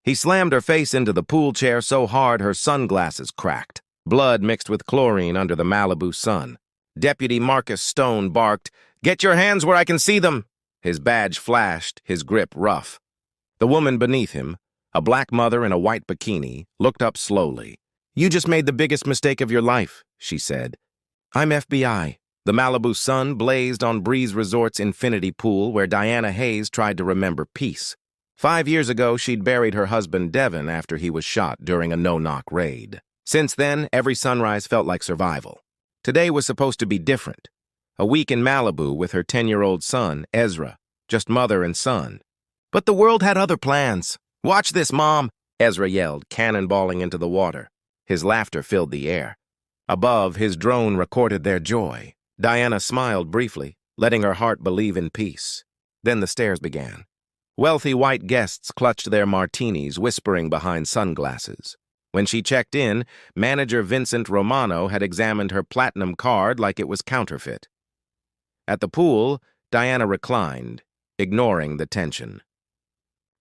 He slammed her face into the pool chair so hard her sunglasses cracked. Blood mixed with chlorine under the Malibu sun. Deputy Marcus Stone barked, "Get your hands where I can see them!" His badge flashed, his grip rough. The woman beneath him, a black mother in a white bikini, looked up slowly. "You just made the biggest mistake of your life," she said. "I'm FBI." The Malibu sun blazed on Breeze Resort's infinity pool where Diana Hayes tried to remember peace. 5 years ago, she'd buried her husband Devin after he was shot during a no-knock raid. Since then, every sunrise felt like survival. Today was supposed to be different. A week in Malibu with her 10-year-old son, Ezra, just mother and son. But the world had other plans. "Watch this, Mom," Ezra yelled, cannonballing into the water. His laughter filled the air. Above, his drone recorded their joy. Diana smiled briefly, letting her heart believe in peace. Then the stares began. Wealthy white guests clutched their martinis, whispering behind sunglasses. When she checked in, manager Vincent Romano had examined her platinum card like it was counterfeit. At the pool, Diana reclined, ignoring the tension.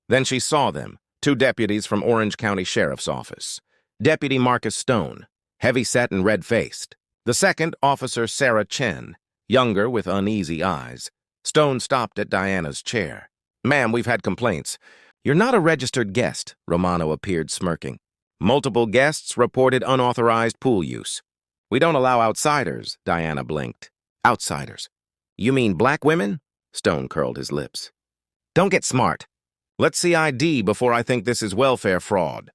Then she saw them, 2 deputies from Orange County Sheriff's Office. Deputy Marcus Stone, heavy-set and red-faced. The second, Officer Sarah Chen, younger with uneasy eyes. Stone stopped at Diana's chair. "Ma'am, we've had complaints." "You're not a registered guest," Romano appeared smirking. "Multiple guests reported unauthorized pool use." "We don't allow outsiders," Diana blinked. "Outsiders? You mean black women?" Stone curled his lips. "Don't get smart. Let's see ID before I think this is welfare fraud."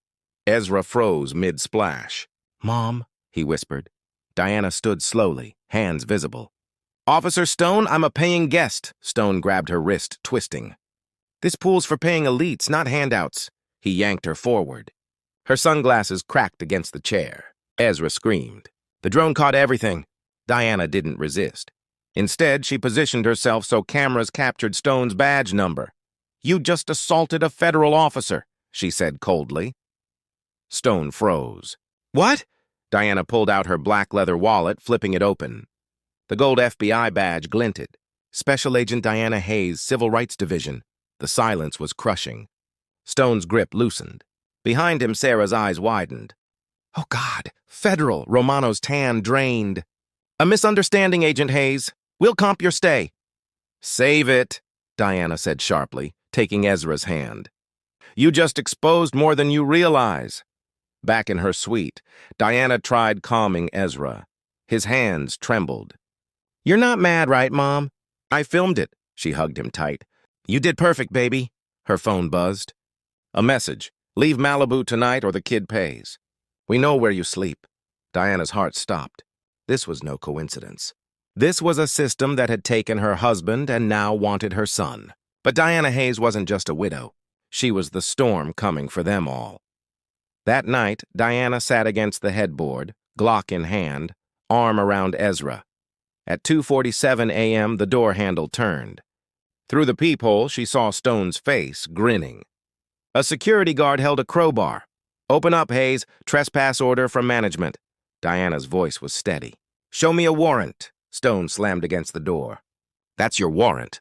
Ezra froze mid-splash. "Mom," he whispered. Diana stood slowly, hands visible. "Officer Stone, I'm a paying guest." Stone grabbed her wrist, twisting. "This pool's for paying elites, not handouts." He yanked her forward. Her sunglasses cracked against the chair. Ezra screamed. The drone caught everything. Diana didn't resist. Instead, she positioned herself so cameras captured Stone's badge number. "You just assaulted a federal officer," she said coldly. Stone froze. "What?" Diana pulled out her black leather wallet, flipping it open. The gold FBI badge glinted. Special Agent Diana Hayes, Civil Rights Division. The silence was crushing. Stone's grip loosened. Behind him, Sarah's eyes widened. "Oh, God! Federal!" Romano's tan drained. "A misunderstanding, Agent Hayes. We'll comp your stay." "Save it," Diana said sharply, taking Ezra's hand. "You just exposed more than you realize." Back in her suite, Diana tried calming Ezra. His hands trembled. "You're not mad, right, Mom? I filmed it." She hugged him tight. "You did perfect, baby." Her phone buzzed. A message. "Leave Malibu tonight or the kid pays. We know where you sleep." Diana's heart stopped. This was no coincidence. This was a system that had taken her husband and now wanted her son. But Diana Hayes wasn't just a widow. She was the storm coming for them all. That night, Diana sat against the headboard, Glock in hand, arm around Ezra. At 2:47 a.m., the door handle turned. Through the peephole, she saw Stone's face, grinning. A security guard held a crowbar. "Open up, Hayes. Trespass order from management." Diana's voice was steady. "Show me a warrant." Stone slammed against the door. "That's your warrant."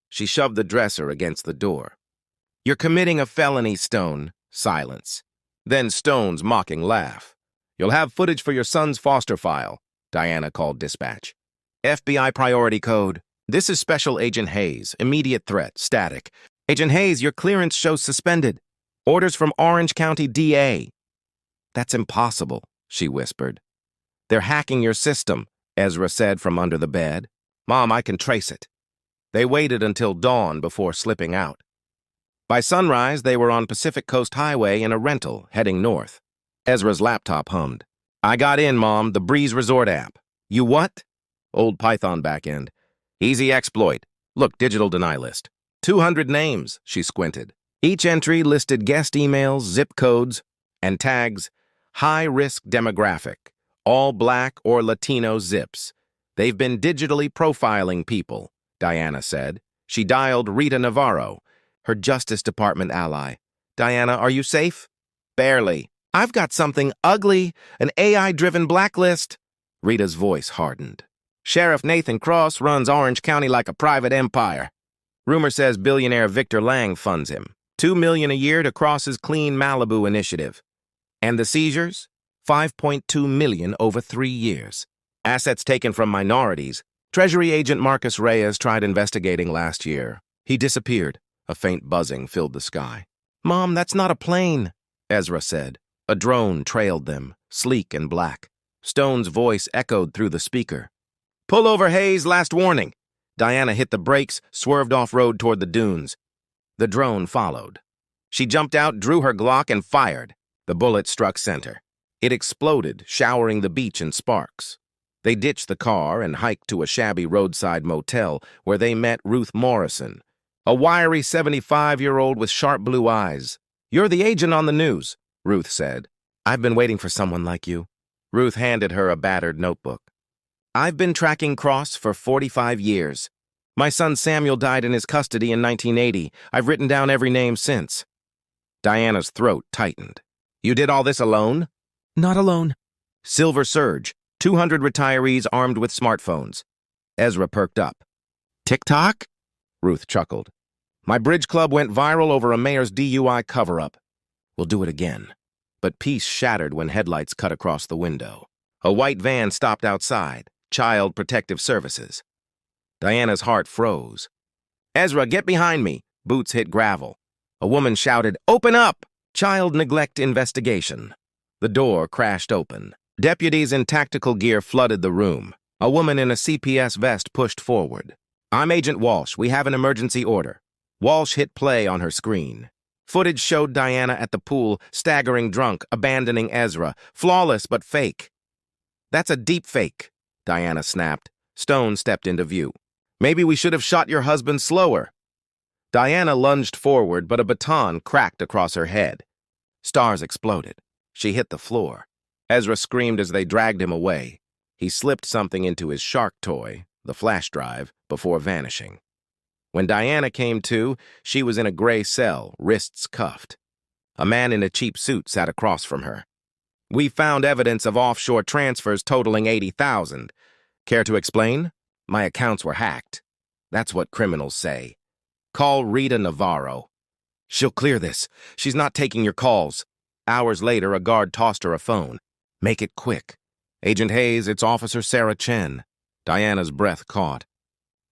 She shoved the dresser against the door. "You're committing a felony, Stone." Silence. Then Stone's mocking laugh. "You'll have footage for your son's foster file," Diana called dispatch. "FBI priority code. This is Special Agent Hayes. Immediate threat. Static. Agent Hayes, your clearance shows suspended. Orders from Orange County DA." "That's impossible," she whispered. "They're hacking your system," Ezra said from under the bed. "Mom, I can trace it." They waited until dawn before slipping out. By sunrise, they were on Pacific Coast Highway in a rental, heading north. Ezra's laptop hummed. "I got in, Mom, the Breeze Resort app." "You what?" "Old Python backend. Easy exploit. Look, digital deny list. 200 names," she squinted. Each entry listed guest emails, zip codes, and tags, high-risk demographic, all black or Latino zips. "They've been digitally profiling people," Diana said. She dialed Rita Navarro, her Justice Department ally. "Diana, are you safe?" "Barely. I've got something ugly, an AI-driven blacklist." Rita's voice hardened. "Sheriff Nathan Cross runs Orange County like a private empire. Rumor says billionaire Victor Lang funds him. $2 million a year to Cross's Clean Malibu initiative. And the seizures? $5.2 million over 3 years. Assets taken from minorities. Treasury agent Marcus Reyes tried investigating last year. He disappeared. A faint buzzing filled the sky. "Mom, that's not a plane," Ezra said. A drone trailed them, sleek and black. Stone's voice echoed through the speaker. "Pull over, Hayes, last warning." Diana hit the brakes, swerved off-road toward the dunes. The drone followed. She jumped out, drew her Glock, and fired. The bullet struck center. It exploded, showering the beach in sparks. They ditched the car and hiked to a shabby roadside motel where they met Ruth Morrison, a wiry 75-year-old with sharp blue eyes. "You're the agent on the news," Ruth said. "I've been waiting for someone like you." Ruth handed her a battered notebook. "I've been tracking Cross for 45 years. My son Samuel died in his custody in 1980. I've written down every name since." Diana's throat tightened. "You did all this alone?" "Not alone." Silver Surge, 200 retirees armed with smartphones. Ezra perked up. "TikTok?" Ruth chuckled. "My bridge club went viral over a mayor's DUI cover-up. We'll do it again." But peace shattered when headlights cut across the window. A white van stopped outside. Child Protective Services. Diana's heart froze. "Ezra, get behind me." Boots hit gravel. A woman shouted, "Open up!" Child Neglect Investigation. The door crashed open. Deputies in tactical gear flooded the room. A woman in a CPS vest pushed forward. "I'm Agent Walsh. We have an emergency order." Walsh hit play on her screen. Footage showed Diana at the pool, staggering drunk, abandoning Ezra. Flawless but fake. "That's a deep fake," Diana snapped. Stone stepped into view. "Maybe we should have shot your husband slower." Diana lunged forward, but a baton cracked across her head. Stars exploded. She hit the floor. Ezra screamed as they dragged him away. He slipped something into his shark toy, the flash drive, before vanishing. When Diana came to, she was in a gray cell, wrists cuffed. A man in a cheap suit sat across from her. "We found evidence of offshore transfers totaling $80,000. Care to explain?" "My accounts were hacked." "That's what criminals say." "Call Rita Navarro." "She'll clear this. She's not taking your calls." Hours later, a guard tossed her a phone. "Make it quick." "Agent Hayes, it's Officer Sarah Chen." Diana's breath caught.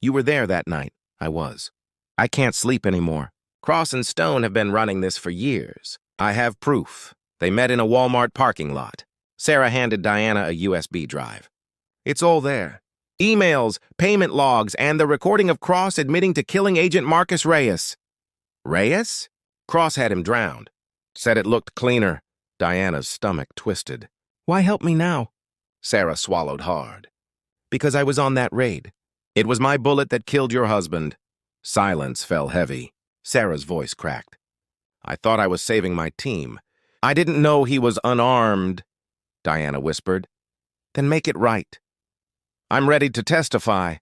"You were there that night." "I was." "I can't sleep anymore. Cross and Stone have been running this for years. I have proof. They met in a Walmart parking lot." Sarah handed Diana a USB drive. "It's all there. Emails, payment logs, and the recording of Cross admitting to killing Agent Marcus Reyes." "Reyes?" "Cross had him drowned. Said it looked cleaner." Diana's stomach twisted. "Why help me now?" Sarah swallowed hard. "Because I was on that raid. It was my bullet that killed your husband." Silence fell heavy. Sarah's voice cracked. "I thought I was saving my team. I didn't know he was unarmed," Diana whispered. "Then make it right." "I'm ready to testify."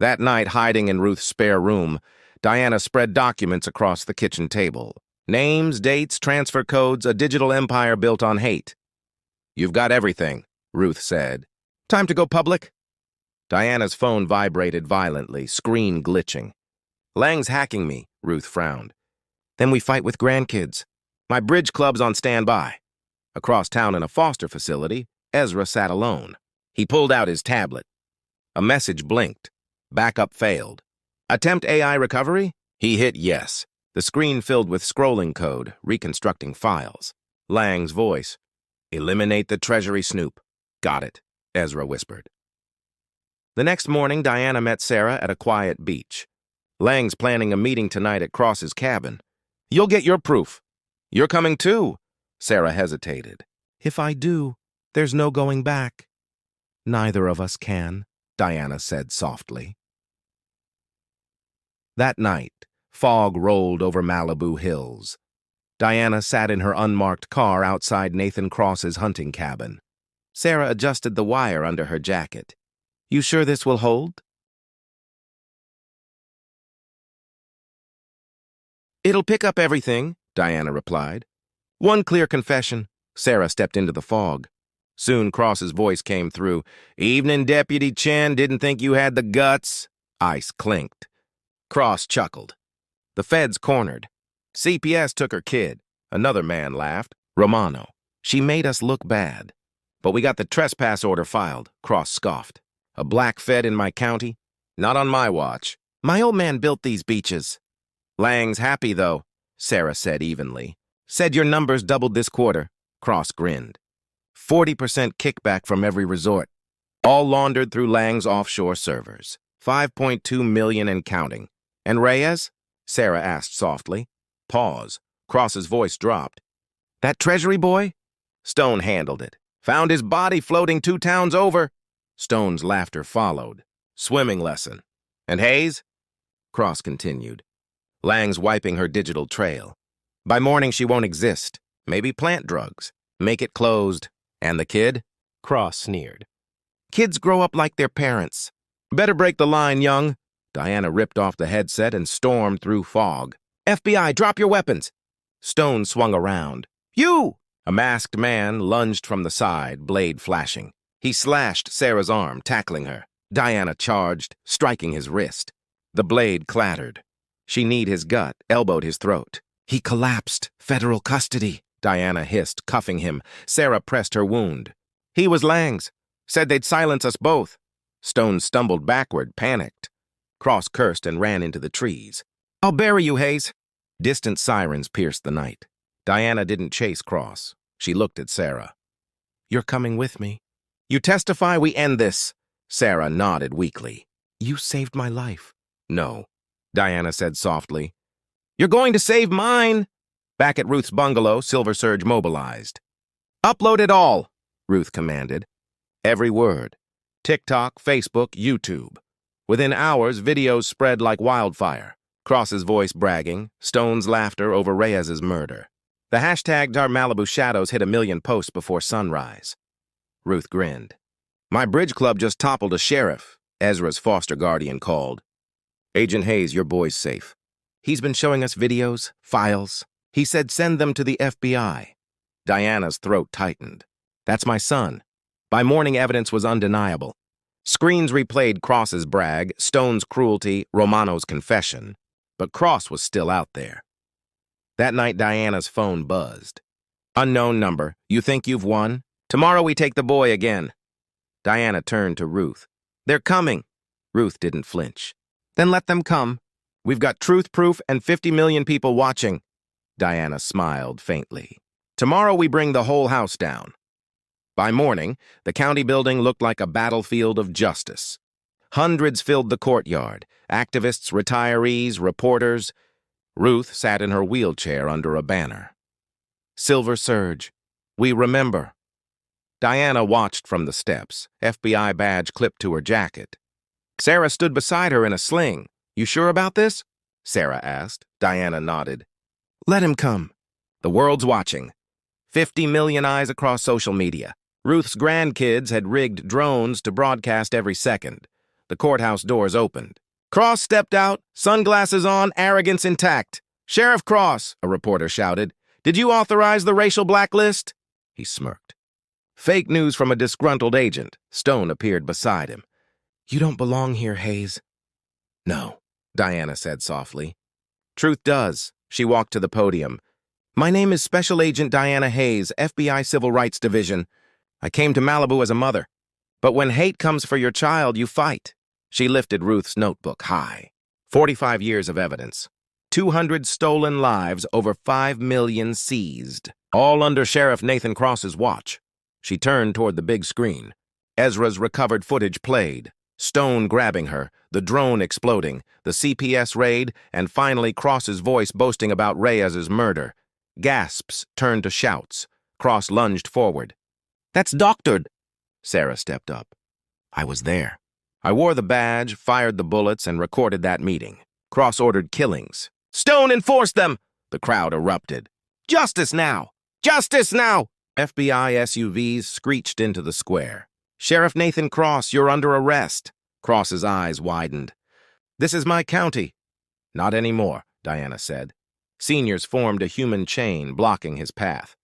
That night, hiding in Ruth's spare room, Diana spread documents across the kitchen table. Names, dates, transfer codes, a digital empire built on hate. "You've got everything," Ruth said. "Time to go public?" Diana's phone vibrated violently, screen glitching. "Lang's hacking me," Ruth frowned. "Then we fight with grandkids. My bridge club's on standby." Across town in a foster facility, Ezra sat alone. He pulled out his tablet. A message blinked. Backup failed. "Attempt AI recovery?" He hit yes. The screen filled with scrolling code, reconstructing files. Lang's voice. "Eliminate the Treasury snoop." "Got it," Ezra whispered. The next morning, Diana met Sarah at a quiet beach. "Lang's planning a meeting tonight at Cross's cabin." "You'll get your proof." "You're coming too." Sarah hesitated. "If I do, there's no going back." "Neither of us can," Diana said softly. That night, fog rolled over Malibu hills. Diana sat in her unmarked car outside Nathan Cross's hunting cabin. Sarah adjusted the wire under her jacket. "You sure this will hold?" "It'll pick up everything," Diana replied. "One clear confession." Sarah stepped into the fog. Soon Cross's voice came through. "Evening, Deputy Chen. Didn't think you had the guts." Ice clinked. Cross chuckled. "The feds cornered." CPS took her kid. Another man laughed. Romano. She made us look bad. But we got the trespass order filed, Cross scoffed. A black fed in my county? Not on my watch. My old man built these beaches. Lang's happy, though, Sarah said evenly. Said your numbers doubled this quarter. Cross grinned. 40% kickback from every resort. All laundered through Lang's offshore servers. 5.2 million and counting. And Reyes? Sarah asked softly. Pause. Cross's voice dropped. That Treasury boy? Stone handled it. Found his body floating 2 towns over. Stone's laughter followed. Swimming lesson. And Hayes? Cross continued. Lang's wiping her digital trail. By morning she won't exist. Maybe plant drugs. Make it closed. And the kid? Cross sneered. Kids grow up like their parents. Better break the line, young. Diana ripped off the headset and stormed through fog. FBI, drop your weapons. Stone swung around. You! A masked man lunged from the side, blade flashing. He slashed Sarah's arm, tackling her. Diana charged, striking his wrist. The blade clattered. She kneed his gut, elbowed his throat. He collapsed. Federal custody, Diana hissed, cuffing him. Sarah pressed her wound. He was Lang's. Said they'd silence us both. Stone stumbled backward, panicked. Cross cursed and ran into the trees. I'll bury you, Hayes. Distant sirens pierced the night. Diana didn't chase Cross. She looked at Sarah. You're coming with me. You testify we end this. Sarah nodded weakly. You saved my life. No, Diana said softly. You're going to save mine. Back at Ruth's bungalow, Silver Surge mobilized. Upload it all, Ruth commanded. Every word. TikTok, Facebook, YouTube. Within hours, videos spread like wildfire. Cross's voice bragging, Stone's laughter over Reyes's murder. The hashtag Our Malibu Shadows hit 1 million posts before sunrise. Ruth grinned. My bridge club just toppled a sheriff, Ezra's foster guardian called. Agent Hayes, your boy's safe. He's been showing us videos, files. He said send them to the FBI. Diana's throat tightened. That's my son. By morning, evidence was undeniable. Screens replayed Cross's brag, Stone's cruelty, Romano's confession. But Cross was still out there. That night, Diana's phone buzzed. Unknown number. You think you've won? Tomorrow we take the boy again. Diana turned to Ruth. They're coming. Ruth didn't flinch. Then let them come. We've got truth proof and 50 million people watching. Diana smiled faintly. Tomorrow we bring the whole house down. By morning, the county building looked like a battlefield of justice. Hundreds filled the courtyard. Activists, retirees, reporters. Ruth sat in her wheelchair under a banner. Silver Surge. We remember. Diana watched from the steps, FBI badge clipped to her jacket. Sarah stood beside her in a sling. You sure about this? Sarah asked. Diana nodded. Let him come. The world's watching. 50 million eyes across social media. Ruth's grandkids had rigged drones to broadcast every second. The courthouse doors opened. Cross stepped out, sunglasses on, arrogance intact. Sheriff Cross, a reporter shouted. Did you authorize the racial blacklist? He smirked. Fake news from a disgruntled agent. Stone appeared beside him. You don't belong here, Hayes. No, Diana said softly. Truth does. She walked to the podium. My name is Special Agent Diana Hayes, FBI Civil Rights Division. I came to Malibu as a mother. But when hate comes for your child, you fight. She lifted Ruth's notebook high. 45 years of evidence. 200 stolen lives, over 5 million seized. All under Sheriff Nathan Cross's watch. She turned toward the big screen. Ezra's recovered footage played. Stone grabbing her, the drone exploding, the CPS raid, and finally Cross's voice boasting about Reyes's murder. Gasps turned to shouts. Cross lunged forward. That's doctored. Sarah stepped up. I was there. I wore the badge, fired the bullets, and recorded that meeting. Cross ordered killings. Stone enforced them! The crowd erupted. Justice now! Justice now! FBI SUVs screeched into the square. Sheriff Nathan Cross, you're under arrest. Cross's eyes widened. This is my county. Not anymore, Diana said. Seniors formed a human chain, blocking his path.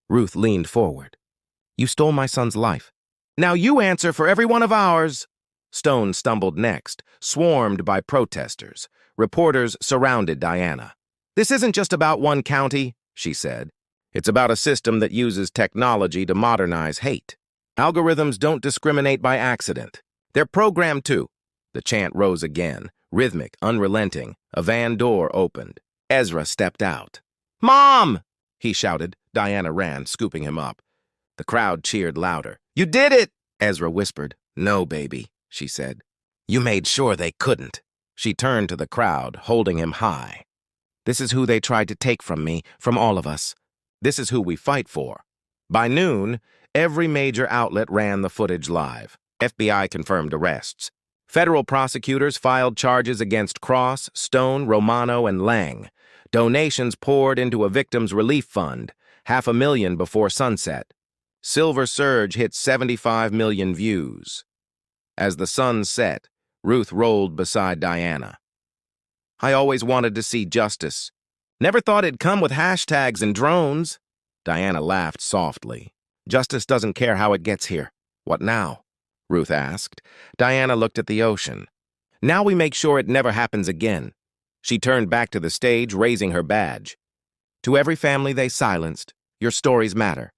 Ruth leaned forward. You stole my son's life. Now you answer for every one of ours. Stone stumbled next, swarmed by protesters. Reporters surrounded Diana. This isn't just about one county, she said. It's about a system that uses technology to modernize hate. Algorithms don't discriminate by accident. They're programmed to. The chant rose again, rhythmic, unrelenting. A van door opened. Ezra stepped out. "Mom!" he shouted. Diana ran, scooping him up. The crowd cheered louder. "You did it!" Ezra whispered. "No, baby," she said. "You made sure they couldn't." She turned to the crowd, holding him high. "This is who they tried to take from me, from all of us. This is who we fight for." By noon, every major outlet ran the footage live. FBI confirmed arrests. Federal prosecutors filed charges against Cross, Stone, Romano, and Lang. Donations poured into a victims' relief fund, $500,000 before sunset. Silver Surge hit 75 million views. As the sun set, Ruth rolled beside Diana. "I always wanted to see justice. Never thought it'd come with hashtags and drones." Diana laughed softly. "Justice doesn't care how it gets here." "What now?" Ruth asked. Diana looked at the ocean. "Now we make sure it never happens again." She turned back to the stage, raising her badge. "To every family they silenced, your stories matter.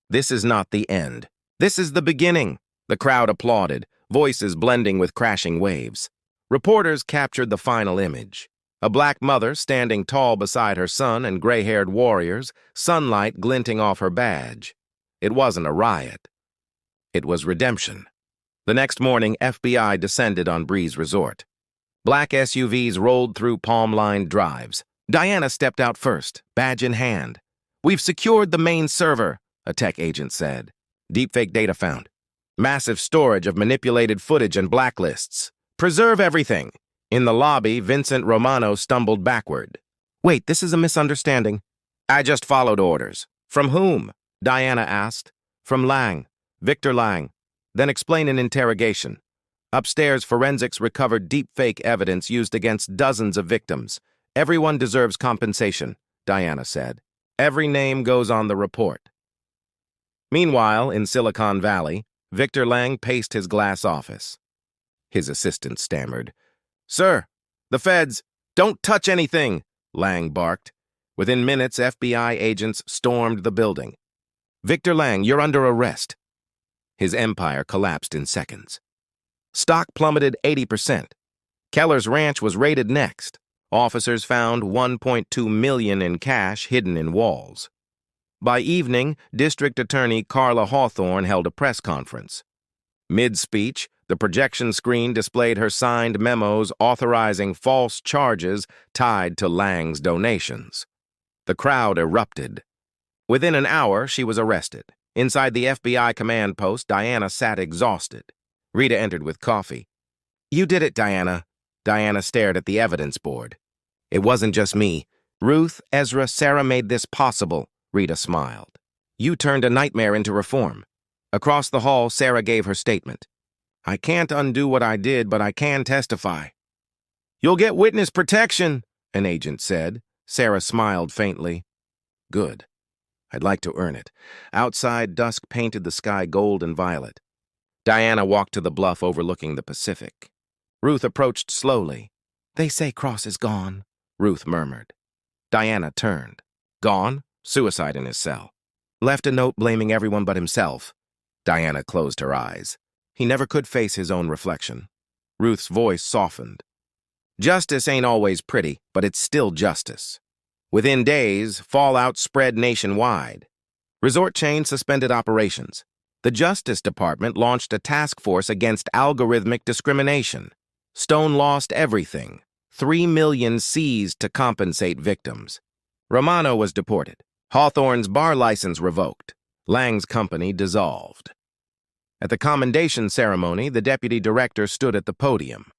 This is not the end. This is the beginning." The crowd applauded, voices blending with crashing waves. Reporters captured the final image. A black mother standing tall beside her son and gray-haired warriors, sunlight glinting off her badge. It wasn't a riot. It was redemption. The next morning, FBI descended on Breeze Resort. Black SUVs rolled through palm-lined drives. Diana stepped out first, badge in hand. "We've secured the main server," a tech agent said. "Deepfake data found. Massive storage of manipulated footage and blacklists. Preserve everything." In the lobby, Vincent Romano stumbled backward. "Wait, this is a misunderstanding." "I just followed orders." "From whom?" Diana asked. "From Lang, Victor Lang." "Then explain an interrogation." Upstairs, forensics recovered deepfake evidence used against dozens of victims. "Everyone deserves compensation," Diana said. "Every name goes on the report." Meanwhile, in Silicon Valley, Victor Lang paced his glass office. His assistant stammered. "Sir, the feds, don't touch anything," Lang barked. Within minutes, FBI agents stormed the building. "Victor Lang, you're under arrest." His empire collapsed in seconds. Stock plummeted 80%. Keller's ranch was raided next. Officers found $1.2 million in cash hidden in walls. By evening, District Attorney Carla Hawthorne held a press conference. Mid-speech, the projection screen displayed her signed memos authorizing false charges tied to Lang's donations. The crowd erupted. Within an hour, she was arrested. Inside the FBI command post, Diana sat exhausted. Rita entered with coffee. "You did it, Diana." Diana stared at the evidence board. "It wasn't just me. Ruth, Ezra, Sarah made this possible," Rita smiled. "You turned a nightmare into reform." Across the hall, Sarah gave her statement. "I can't undo what I did, but I can testify." "You'll get witness protection," an agent said. Sarah smiled faintly. "Good. I'd like to earn it." Outside, dusk painted the sky gold and violet. Diana walked to the bluff overlooking the Pacific. Ruth approached slowly. "They say Cross is gone," Ruth murmured. Diana turned. "Gone? Suicide in his cell. Left a note blaming everyone but himself." Diana closed her eyes. He never could face his own reflection. Ruth's voice softened. "Justice ain't always pretty, but it's still justice." Within days, fallout spread nationwide. Resort chains suspended operations. The Justice Department launched a task force against algorithmic discrimination. Stone lost everything. $3 million seized to compensate victims. Romano was deported. Hawthorne's bar license revoked. Lang's company dissolved. At the commendation ceremony, the deputy director stood at the podium.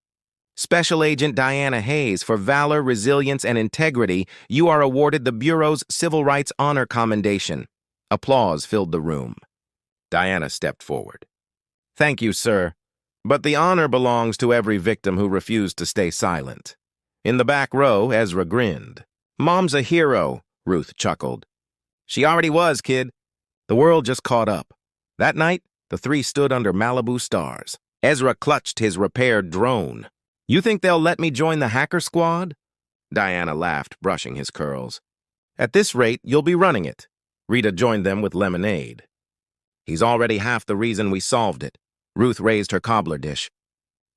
"Special Agent Diana Hayes, for valor, resilience, and integrity, you are awarded the Bureau's Civil Rights Honor Commendation." Applause filled the room. Diana stepped forward. "Thank you, sir. But the honor belongs to every victim who refused to stay silent." In the back row, Ezra grinned. "Mom's a hero," Ruth chuckled. "She already was, kid. The world just caught up." That night, the three stood under Malibu stars. Ezra clutched his repaired drone. "You think they'll let me join the hacker squad?" Diana laughed, brushing his curls. At this rate, you'll be running it. Rita joined them with lemonade. He's already half the reason we solved it. Ruth raised her cobbler dish.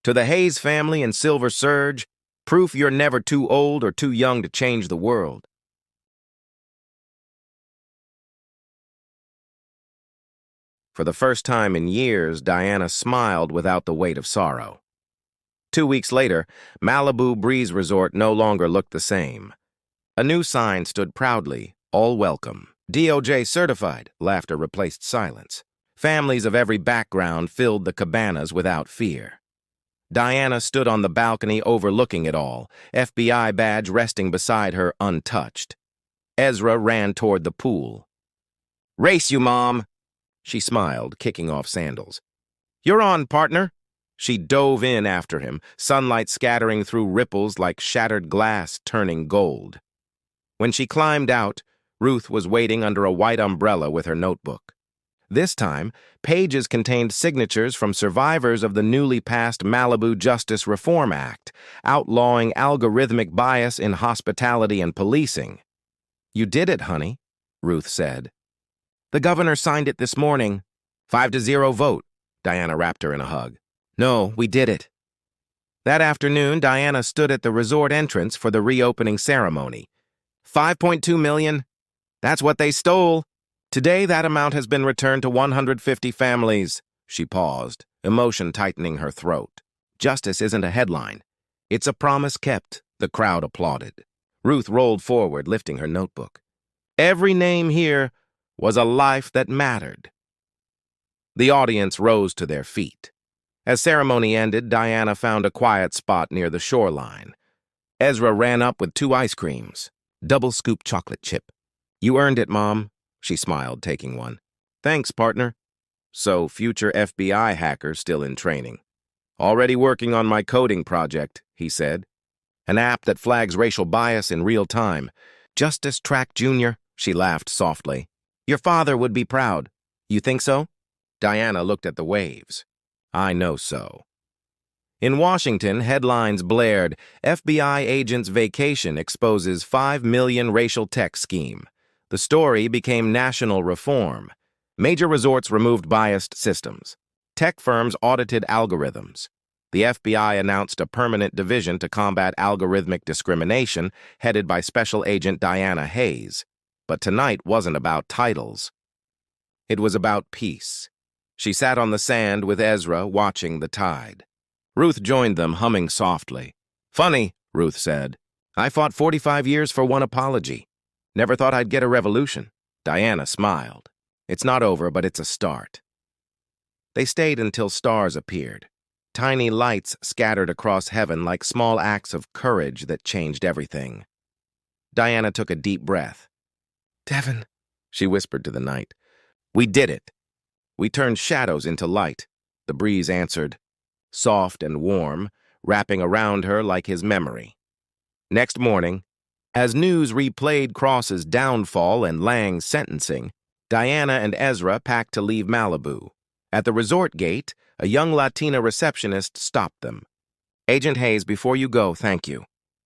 To the Hayes family and Silver Surge, proof you're never too old or too young to change the world. For the first time in years, Diana smiled without the weight of sorrow. 2 weeks later, Malibu Breeze Resort no longer looked the same. A new sign stood proudly, "All welcome." DOJ certified, laughter replaced silence. Families of every background filled the cabanas without fear. Diana stood on the balcony overlooking it all, FBI badge resting beside her untouched. Ezra ran toward the pool. "Race you, Mom!" She smiled, kicking off sandals. "You're on, partner." She dove in after him, sunlight scattering through ripples like shattered glass turning gold. When she climbed out, Ruth was waiting under a white umbrella with her notebook. This time, pages contained signatures from survivors of the newly passed Malibu Justice Reform Act, outlawing algorithmic bias in hospitality and policing. "You did it, honey," Ruth said. "The governor signed it this morning. 5-0 vote." Diana wrapped her in a hug. "No, we did it." That afternoon, Diana stood at the resort entrance for the reopening ceremony. 5.2 million. That's what they stole. Today, that amount has been returned to 150 families. She paused, emotion tightening her throat. Justice isn't a headline. It's a promise kept, the crowd applauded. Ruth rolled forward, lifting her notebook. Every name here was a life that mattered. The audience rose to their feet. As ceremony ended, Diana found a quiet spot near the shoreline. Ezra ran up with 2 ice creams, double scoop chocolate chip. "You earned it, Mom," she smiled, taking one. "Thanks, partner." So, future FBI hacker still in training. "Already working on my coding project," he said. "An app that flags racial bias in real time. Justice Track Jr., she laughed softly. "Your father would be proud. You think so?" Diana looked at the waves. "I know so." In Washington, headlines blared, "FBI agent's vacation exposes 5 million racial tech scheme." The story became national reform. Major resorts removed biased systems. Tech firms audited algorithms. The FBI announced a permanent division to combat algorithmic discrimination, headed by Special Agent Diana Hayes. But tonight wasn't about titles. It was about peace. She sat on the sand with Ezra, watching the tide. Ruth joined them, humming softly. "Funny," Ruth said. "I fought 45 years for one apology. Never thought I'd get a revolution." Diana smiled. "It's not over, but it's a start." They stayed until stars appeared. Tiny lights scattered across heaven like small acts of courage that changed everything. Diana took a deep breath. "Devin," she whispered to the night. "We did it. We turned shadows into light," the breeze answered, soft and warm, wrapping around her like his memory. Next morning, as news replayed Cross's downfall and Lang's sentencing, Diana and Ezra packed to leave Malibu. At the resort gate, a young Latina receptionist stopped them. "Agent Hayes, before you go, thank you.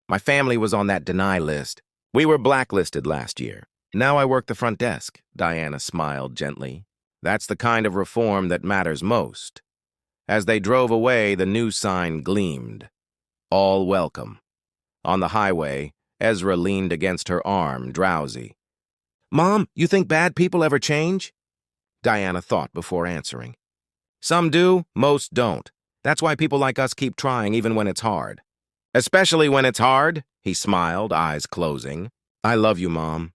My family was on that deny list. We were blacklisted last year. Now I work the front desk," Diana smiled gently. "That's the kind of reform that matters most." As they drove away, the new sign gleamed. "All welcome." On the highway, Ezra leaned against her arm, drowsy. "Mom, you think bad people ever change?" Diana thought before answering. "Some do, most don't. That's why people like us keep trying even when it's hard." "Especially when it's hard," he smiled, eyes closing. "I love you, Mom."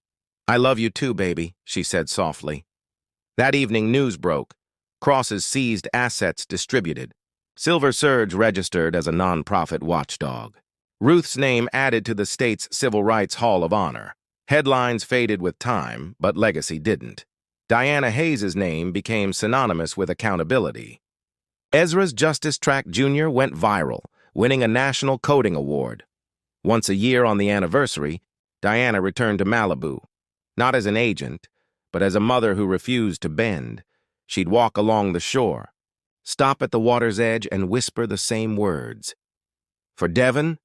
"I love you too, baby," she said softly. That evening, news broke. Cross's seized assets distributed. Silver Surge registered as a nonprofit watchdog. Ruth's name added to the state's Civil Rights Hall of Honor. Headlines faded with time, but legacy didn't. Diana Hayes' name became synonymous with accountability. Ezra's Justice Track Jr. went viral, winning a national coding award. Once a year on the anniversary, Diana returned to Malibu, not as an agent, but as a mother who refused to bend. She'd walk along the shore, stop at the water's edge and whisper the same words. For Devin,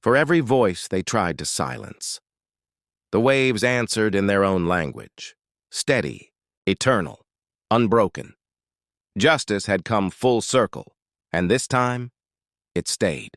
for every voice they tried to silence. The waves answered in their own language, steady, eternal, unbroken. Justice had come full circle, and this time, it stayed.